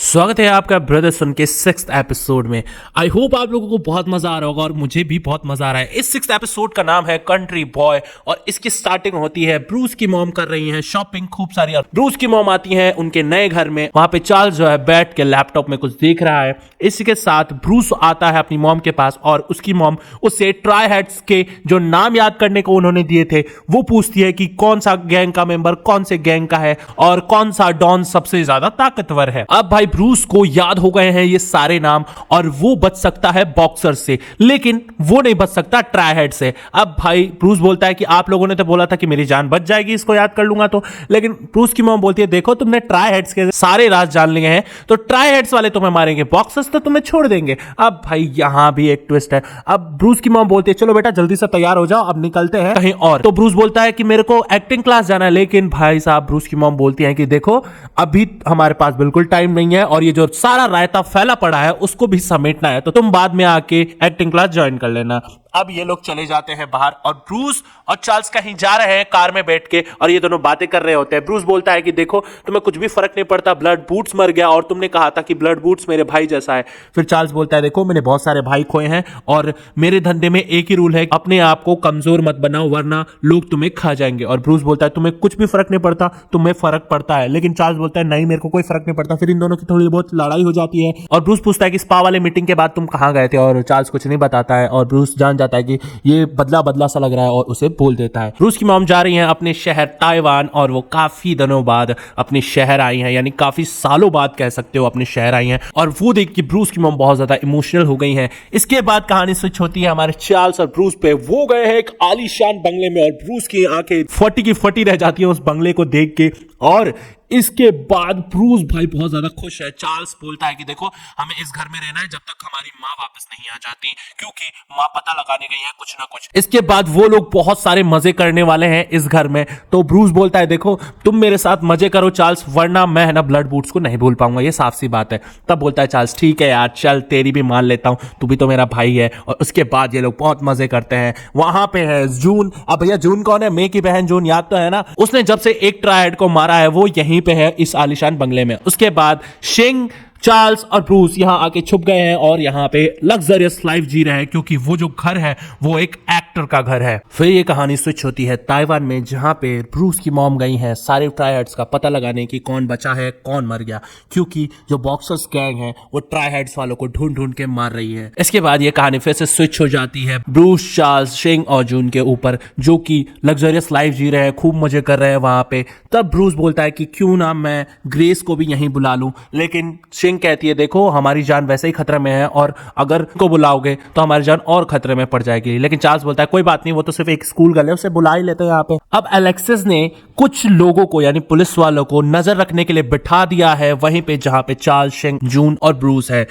स्वागत है आपका ब्रदर सन के 6th एपिसोड में। आई होप आप लोगों को बहुत मजा आ रहा होगा और मुझे भी बहुत मजा आ रहा है। इस 6th एपिसोड का नाम है कंट्री बॉय और इसकी स्टार्टिंग होती है ब्रूस की मॉम कर रही हैं शॉपिंग खूब सारी और ब्रूस की मॉम आती है उनके नए घर में। वहां पे चार्ल्स जो है बैठ के लैपटॉप में कुछ देख रहा है। इसी के साथ ब्रूस आता है अपनी मॉम के पास और उसकी मॉम उससे ट्राई हेड्स के जो नाम याद करने को उन्होंने दिए थे वो पूछती है कि कौन सा गैंग का मेंबर कौन से गैंग का है और कौन सा डॉन सबसे ज्यादा ताकतवर है। अब भाई ब्रूस को याद हो गए हैं ये सारे नाम और वो बच सकता है बॉक्सर से, लेकिन वो नहीं बच सकता ट्राई हेड से। अब भाई ब्रूस बोलता है कि आप लोगों ने तो बोला था कि मेरी जान बच जाएगी इसको याद कर लूंगा तो, लेकिन ब्रूस की मॉम बोलती है देखो तुमने ट्राई हेड्स के सारे राज जान लिए हैं तो ट्राई हेड्स वाले तुम्हें मारेंगे, बॉक्सर्स तो तुम्हें छोड़ देंगे। अब भाई यहां भी एक ट्विस्ट है। अब ब्रूस की मॉम बोलती है चलो बेटा जल्दी से तैयार हो जाओ अब निकलते हैं कहीं और। तो ब्रूस बोलता है कि मेरे को एक्टिंग क्लास जाना है, लेकिन भाई साहब ब्रूस की मॉम बोलती है कि देखो अभी हमारे पास बिल्कुल टाइम नहीं है और ये जो सारा रायता फैला पड़ा है उसको भी समेटना है, तो तुम बाद में आके एक्टिंग क्लास ज्वाइन कर लेना। अब ये लोग चले जाते हैं बाहर और ब्रूस और चार्ल्स कहीं जा रहे हैं कार में बैठ के और ये दोनों बातें कर रहे होते हैं। ब्रूस बोलता है कि देखो तुम्हें कुछ भी फर्क नहीं पड़ता, ब्लड बूट्स मर गया और तुमने कहा था कि ब्लड बूट्स मेरे भाई जैसा है। फिर चार्ल्स बोलता है देखो मैंने बहुत सारे भाई खोए हैं और मेरे धंधे में एक ही रूल है, अपने आप को कमजोर मत बनाओ वरना लोग तुम्हें खा जाएंगे। और ब्रूस बोलता है तुम्हें कुछ भी फर्क नहीं पड़ता, तुम्हें फर्क पड़ता है। लेकिन चार्ल्स बोलता है नहीं मेरे को कोई फर्क नहीं पड़ता। फिर इन दोनों की थोड़ी बहुत लड़ाई हो जाती है और ब्रूस पूछता है कि स्पा वाले मीटिंग के बाद तुम कहां गए थे और चार्ल्स कुछ नहीं बताता है और ब्रूस जान जाता है कि ये बदला बदला सा लग रहा है और उसे बोल देता है। ब्रूस की मॉम जा रही हैं अपने शहर ताइवान और वो काफी दिनों बाद अपने शहर आई हैं, यानी काफी सालों बाद कह सकते हो अपने शहर आई हैं और वो देख के ब्रूस की मॉम बहुत ज्यादा इमोशनल हो गई हैं। इसके बाद कहानी स्विच होती है हमारे चार्ल्स और ब्रूस पे। वो गए हैं एक आलीशान बंगले में और ब्रूस की आंखें फटी की फटी रह जाती है उस बंगले को देख के। और इसके बाद ब्रूस भाई बहुत ज्यादा खुश है। चार्ल्स बोलता है कि देखो हमें इस घर में रहना है जब तक हमारी माँ वापस नहीं आ जाती, क्योंकि माँ पता लगाने गई है कुछ ना कुछ। इसके बाद वो लोग बहुत सारे मजे करने वाले हैं इस घर में। तो ब्रूस बोलता है देखो तुम मेरे साथ मजे करो चार्ल्स, वरना मैं है ना ब्लड बूट्स को नहीं भूल पाऊंगा, ये साफ सी बात है। तब बोलता है चार्ल्स ठीक है यार चल तेरी भी मान लेता हूं, तू भी तो मेरा भाई है। और उसके बाद ये लोग बहुत मजे करते हैं। वहां पे है जून। अब भैया जून कौन है? मे की बहन जून, याद तो है ना? उसने जब से एक ट्रायड को मारा है वो यहीं पे है इस आलीशान बंगले में। उसके बाद शिंग, चार्ल्स और ब्रूस यहां आके छुप गए हैं और यहां पे लग्जरियस लाइफ जी रहे हैं, क्योंकि वो जो घर है वो एक एक्टर का घर है। फिर ये कहानी स्विच होती है ताइवान में, जहां पे ब्रूस की मॉम गई है सारे ट्राइहेड्स का पता लगाने की कौन बचा है कौन मर गया, क्योंकि जो बॉक्सर्स गैंग है वो ट्राइहेड्स वालों को ढूंढ ढूंढ के मार रही है। इसके बाद ये कहानी फिर से स्विच हो जाती है ब्रूस, चार्ल्स, शिंग और जून के ऊपर, जो कि लग्जरियस लाइफ जी रहे हैं, खूब मजे कर रहे हैं वहां पे। तब ब्रूस बोलता है कि क्यों ना मैं ग्रेस को भी यहीं बुला लूं, लेकिन शिंग कहती है देखो हमारी जान वैसे ही खतरे में है और अगर को बुलाओगे तो हमारी जान और खतरे में पड़ जाएगी। लेकिन चार्ल्स बोलता है कोई बात नहीं, वो तो सिर्फ एक स्कूल गर्ल है, उसे बुला ही लेते हैं यहाँ पे। अब एलेक्सिस ने कुछ लोगों को यानी पुलिस वालों को नजर रखने के लिए बिठा दिया है वहीं पे जहां पे चार्ल्स, शिंग, जून और ब्रूस है।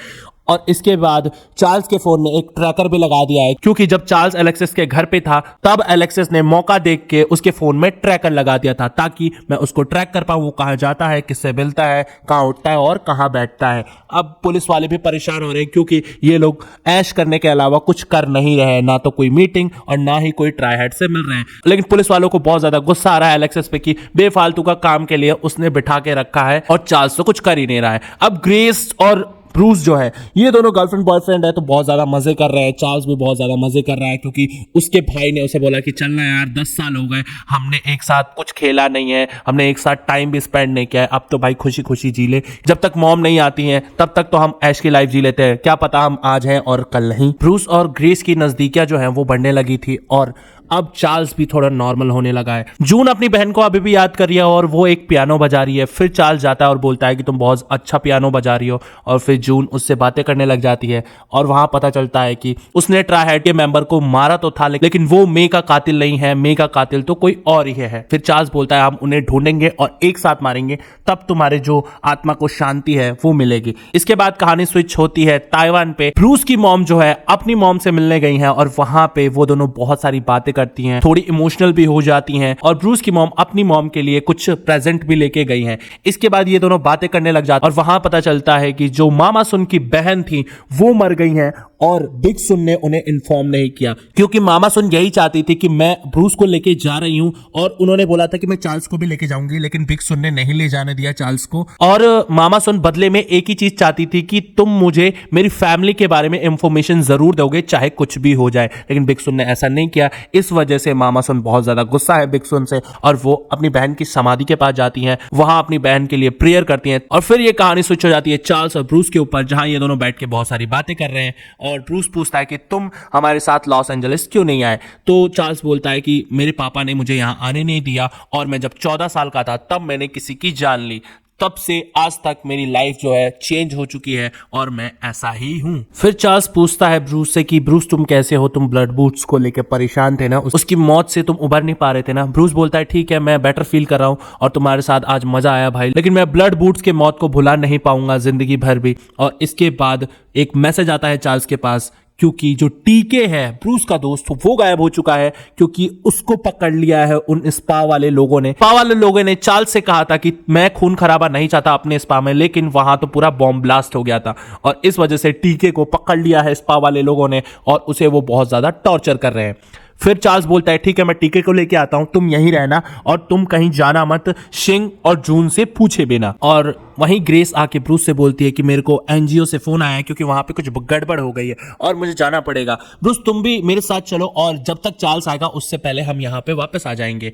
और इसके बाद चार्ल्स के फोन में एक ट्रैकर भी लगा दिया है, क्योंकि जब चार्ल्स एलेक्सिस के घर पे था तब एलेक्सिस ने मौका देख के उसके फोन में ट्रैकर लगा दिया था ताकि मैं उसको ट्रैक कर पाऊं, वो कहां जाता है, किससे मिलता है, कहां उठता है और कहां बैठता है। अब पुलिस वाले भी परेशान हो रहे हैं क्योंकि ये लोग ऐश करने के अलावा कुछ कर नहीं रहे, ना तो कोई मीटिंग और ना ही कोई ट्राई से मिल रहे हैं। लेकिन पुलिस वालों को बहुत ज्यादा गुस्सा आ रहा है एलेक्सिस पे कि बेफालतू का काम के लिए उसने बिठा के रखा है और चार्ल्स तो कुछ कर ही नहीं रहा है। अब ग्रेस और ब्रूस जो है ये दोनों गर्लफ्रेंड बॉयफ्रेंड है तो बहुत ज्यादा मजे कर रहे हैं। चार्ल्स भी बहुत ज्यादा मजे कर रहा है क्योंकि उसके भाई ने उसे बोला कि चलना यार 10 साल हो गए हमने एक साथ कुछ खेला नहीं है, हमने एक साथ टाइम भी स्पेंड नहीं किया है, अब तो भाई खुशी खुशी जी ले, जब तक मॉम नहीं आती है तब तक तो हम ऐश की लाइफ जी लेते हैं, क्या पता हम आज हैं और कल नहीं। ब्रूस और ग्रेस की नजदीकियां जो है वो बढ़ने लगी थी और अब चार्ल्स भी थोड़ा नॉर्मल होने लगा है। जून अपनी बहन को अभी भी याद कर रही है और वो एक पियानो बजा रही है। फिर चार्ल्स जाता है और बोलता है कि तुम बहुत अच्छा पियानो बजा रही हो और फिर जून उससे बातें करने लग जाती है और वहां पता चलता है कि उसने ट्राइहेड के मेंबर को मारा तो था लेकिन वो मे का कातिल नहीं है, मे का कातिल तो कोई और ही है। फिर चार्ल्स बोलता है हम उन्हें ढूंढेंगे और एक साथ मारेंगे, तब तुम्हारे जो आत्मा को शांति है वो मिलेगी। इसके बाद कहानी स्विच होती है ताइवान पे। ब्रूस की मॉम जो है अपनी मॉम से मिलने गई है और वहां पे वो दोनों बहुत सारी बातें करती हैं, थोड़ी इमोशनल भी हो जाती हैं और ब्रूस की मॉम अपनी मॉम के लिए कुछ प्रेजेंट भी लेके गई हैं। इसके बाद ये दोनों बातें करने लग जाते और वहां पता चलता है कि जो मामा सुन की बहन थी वो मर गई हैं और बिग सुन ने उन्हें इन्फॉर्म नहीं किया, क्योंकि मामा सुन यही चाहती थी कि मैं ब्रूस को लेके जा रही हूं, और उन्होंने बोला था कि मैं चार्ल्स को भी लेके जाऊंगी, लेकिन बिग सुन ने नहीं ले जाने दिया चार्ल्स को। और मामा सुन बदले में एक ही चीज चाहती थी कि तुम मुझे मेरी फैमिली के बारे में इंफॉर्मेशन जरूर दोगे, चाहे कुछ भी हो जाए, लेकिन बिग सुन ने ऐसा नहीं किया। इस वजह से मामा सुन बहुत ज्यादा गुस्सा है बिग सुन से, और वो अपनी बहन की समाधि के पास जाती हैं, वहां अपनी बहन के लिए प्रेयर करती हैं, और फिर ये कहानी स्विच हो जाती है चार्ल्स और ब्रूस के ऊपर, जहां ये दोनों बैठ के बहुत सारी बातें कर रहे हैं। और ब्रूस पूछता है कि तुम हमारे साथ लॉस एंजलिस क्यों नहीं आए? तो चार्ल्स बोलता है कि मेरे पापा ने मुझे यहां आने नहीं दिया, और मैं जब 14 साल का था तब मैंने किसी की जान ली, तब से आज तक मेरी लाइफ जो है चेंज हो चुकी है, और मैं ऐसा ही हूं। फिर चार्ल्स पूछता है ब्रूस से कि ब्रूस तुम कैसे हो? तुम ब्लड बूट्स को लेकर परेशान थे ना, उसकी मौत से तुम उबर नहीं पा रहे थे ना? ब्रूस बोलता है ठीक है, मैं बेटर फील कर रहा हूं, और तुम्हारे साथ आज मजा आया भाई, लेकिन मैं ब्लड बूट्स के मौत को भुला नहीं पाऊंगा जिंदगी भर भी। और इसके बाद एक मैसेज आता है चार्ल्स के पास, क्योंकि जो टीके है ब्रूस का दोस्त वो गायब हो चुका है, क्योंकि उसको पकड़ लिया है उन स्पा वाले लोगों ने। स्पा वाले लोगों ने चार्ल्स से कहा था कि मैं खून खराबा नहीं चाहता अपने स्पा में, लेकिन वहां तो पूरा बॉम्ब ब्लास्ट हो गया था, और इस वजह से टीके को पकड़ लिया है स्पा वाले लोगों ने, और उसे वो बहुत ज्यादा टॉर्चर कर रहे हैं। फिर चार्ल्स बोलता है ठीक है, मैं टीके को लेके आता हूं, तुम यहीं रहना और तुम कहीं जाना मत, शिंग और जून से पूछे बिना। और वहीं ग्रेस आके ब्रूस से बोलती है कि मेरे को एनजीओ से फोन आया है, क्योंकि वहां पे कुछ गड़बड़ हो गई है और मुझे जाना पड़ेगा। ब्रूस तुम भी मेरे साथ चलो, और जब तक चार्ल्स आएगा उससे पहले हम यहाँ पे वापस आ जाएंगे।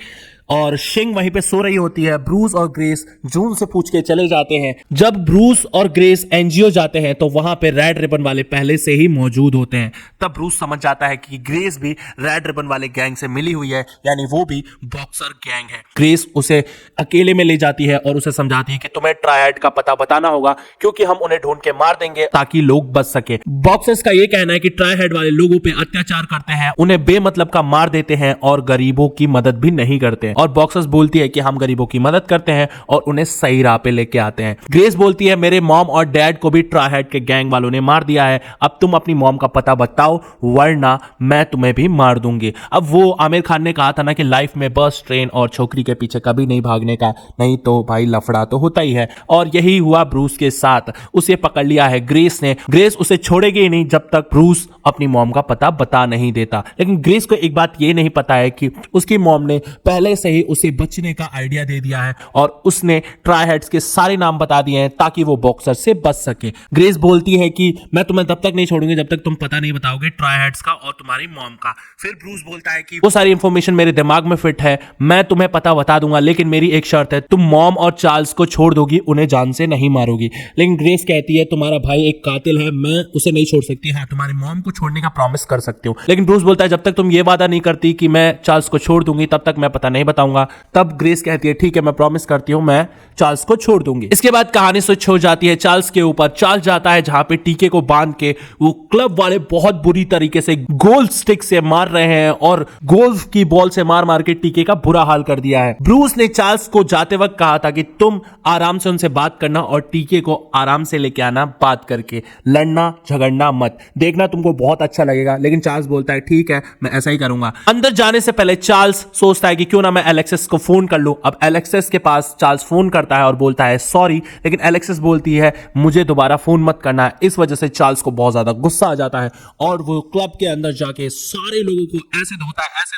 और शिंग वहीं पे सो रही होती है, ब्रूस और ग्रेस जून से पूछ के चले जाते हैं। जब ब्रूस और ग्रेस एनजीओ जाते हैं तो वहां पे रेड रिबन वाले पहले से ही मौजूद होते हैं। तब ब्रूस समझ जाता है कि ग्रेस भी रेड रिबन वाले गैंग से मिली हुई है, यानी वो भी बॉक्सर गैंग है। ग्रेस उसे अकेले में ले जाती है और उसे समझाती है कि तुम्हें ट्रायड का पता बताना होगा, क्योंकि हम उन्हें ढूंढ के मार देंगे ताकि लोग बच सके। बॉक्सर्स का ये कहना है कि ट्रायहेड वाले लोगों पे अत्याचार करते हैं, उन्हें बेमतलब का मार देते हैं और गरीबों की मदद भी नहीं करते। और बॉक्सर्स बोलती है कि हम गरीबों की मदद करते हैं और उन्हें सही राह पे लेके आते हैं। ग्रेस बोलती है मेरे मॉम और डैड को भी ट्रायहेड के गैंग वालों ने मार दिया है, अब तुम अपनी मॉम का पता बताओ वरना मैं तुम्हें भी मार दूंगी। अब वो आमिर खान ने कहा था ना कि लाइफ में बस ट्रेन और छोकरी के पीछे कभी नहीं भागने का, नहीं तो भाई लफड़ा तो होता ही है। और यही हुआ ब्रूस के साथ, उसे पकड़ लिया है ग्रेस ने। ग्रेस उसे छोड़ेगी ही नहीं जब तक ब्रूस अपनी मॉम का पता बता नहीं देता। लेकिन ग्रेस को एक बात ये नहीं पता है कि उसकी मॉम ने पहले से ही उसे बचने का आइडिया दे दिया है, और उसने ट्रायहेड्स के सारे नाम बता दिए हैं ताकि वो बॉक्सर से बच सके। ग्रेस बोलती है कि मैं तुम्हें तब तक नहीं छोड़ूंगी जब तक तुम पता नहीं बताओगे ट्रायहेड्स का और तुम्हारी मॉम का। फिर ब्रूस बोलता है कि वो सारी इंफॉर्मेशन मेरे दिमाग में फिट है, मैं तुम्हें पता बता दूंगा, लेकिन मेरी एक शर्त है, तुम मॉम और चार्ल्स को छोड़ दोगी, उन्हें जान से नहीं मारोगी। लेकिन ग्रेस कहती है तुम्हारा भाई एक कातिल है, मैं उसे नहीं छोड़ सकती, हाँ तुम्हारी मॉम को छोड़ने का प्रॉमिस कर सकती हूँ। लेकिन ब्रूस बोलता है जब तक तुम ये वादा नहीं करती कि मैं चार्ल्स को छोड़ दूंगी तब तक मैं पता नहीं बताऊंगा। तब ग्रेस कहती है ठीक है, मैं प्रॉमिस करती हूँ मैं चार्ल्स को छोड़ दूंगी। इसके बाद कहानी स्विच हो जाती है चार्ल्स के ऊपर। चार्ल्स जाता है जहां पे टीके को बांध के वो क्लब वाले बहुत बुरी तरीके से गोल्फ स्टिक से मार रहे हैं, और गोल्फ की बॉल से मार मार के टीके का बुरा हाल कर दिया है। ब्रूस ने चार्ल्स को जाते वक्त कहा था कि तुम आराम से उनसे बात करना और टीके को आराम से लेके आना, बात करके लड़ना झगड़ना मत, देखना तुमको बहुत अच्छा लगेगा। लेकिन चार्ल्स बोलता है ठीक है मैं ऐसा ही करूंगा। अंदर जाने से पहले चार्ल्स सोचता है कि क्यों ना मैं एलेक्सिस को फोन कर लूं। अब एलेक्सिस के पास चार्ल्स फोन करता है और बोलता है सॉरी, लेकिन एलेक्सिस बोलती है मुझे दोबारा फोन मत करना। इस वजह से चार्ल्स को बहुत ज्यादा गुस्सा आ जाता है और वो क्लब के अंदर जाके सारे लोगों को ऐसे धोता है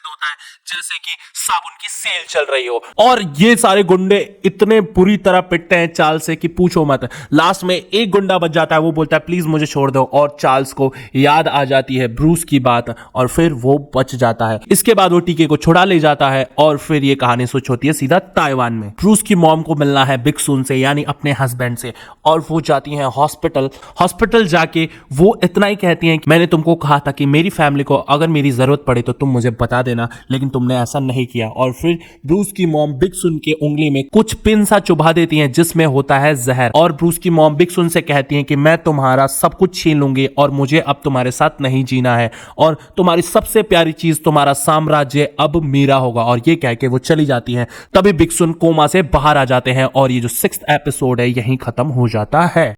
जैसे कि साबुन की सेल चल रही हो। और ये सारे गुंडे इतने बुरी तरह पिटते हैं चार्ल्स से कि पूछो मत। लास्ट में एक गुंडा बच जाता है, वो बोलता है प्लीज मुझे छोड़ दो, और चार्ल्स को याद आ जाती है ब्रूस की बात और फिर वो बच जाता है। इसके बाद वो टीके को छुड़ा ले जाता है और फिर ये कहानी स्विच होती है सीधा ताइवान में। ब्रूस की मॉम को मिलना है बिग सुन से, यानी अपने हस्बैंड से, और वो जाती हैं हॉस्पिटल जाके वो इतना ही कहती हैं कि मैंने तुमको कहा था कि मेरी फैमिली को अगर मेरी जरूरत पड़े तो तुम मुझे बता देना, लेकिन तुमने ऐसा नहीं किया। और फिर ब्रूस की मॉम बिग सुन के उंगली में कुछ पिन सा चुभा देती हैं जिसमें होता है जहर, और ब्रूस की मॉम बिग सुन से कहती हैं कि मैं तुम्हारा सब कुछ छीन लूंगी और मुझे अब तुम्हारे साथ नहीं जीना है, और तुम्हारी सबसे प्यारी चीज तुम्हारा साम्राज्य अब मेरा होगा। और ये कह के वो चली जाती हैं। तभी बिग सुन कोमा से बाहर आ जाते हैं और ये जो 6th एपिसोड है यहीं खत्म हो जाता है।